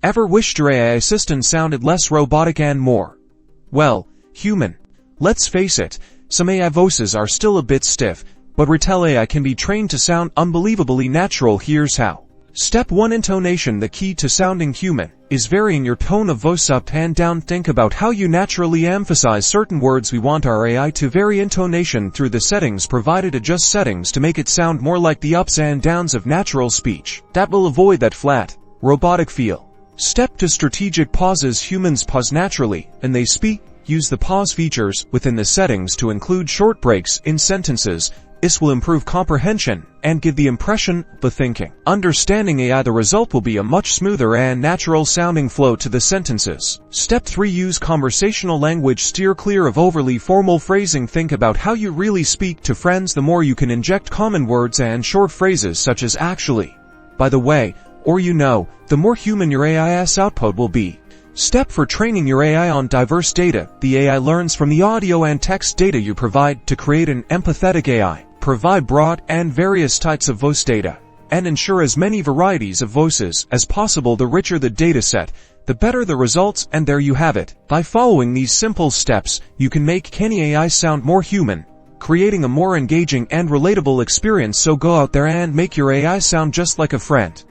Ever wished your AI assistant sounded less robotic and more, well, human? Let's face it, some AI voices are still a bit stiff, but Retell AI can be trained to sound unbelievably natural. Here's how. Step 1. Intonation. The key to sounding human is varying your tone of voice up and down. Think about how you naturally emphasize certain words. We want our AI to vary intonation through the settings provided. Adjust settings to make it sound more like the ups and downs of natural speech. That will avoid that flat, robotic feel. Step 2. Strategic pauses. Humans pause naturally, and they speak. Use the pause features within the settings to include short breaks in sentences. This will improve comprehension and give the impression of thinking. Understanding AI. The result will be a much smoother and natural-sounding flow to the sentences. Step 3. Use conversational language. Steer clear of overly formal phrasing. Think about how you really speak to friends. The more you can inject common words and short phrases such as actually, by the way, or you know, the more human your AI's output will be. Step 4. Training your AI on diverse data. The AI learns from the audio and text data you provide. To create an empathetic AI, provide broad and various types of voice data, and ensure as many varieties of voices as possible. The richer the dataset, the better the results, and there you have it. By following these simple steps, you can make any AI sound more human, creating a more engaging and relatable experience. So go out there and make your AI sound just like a friend.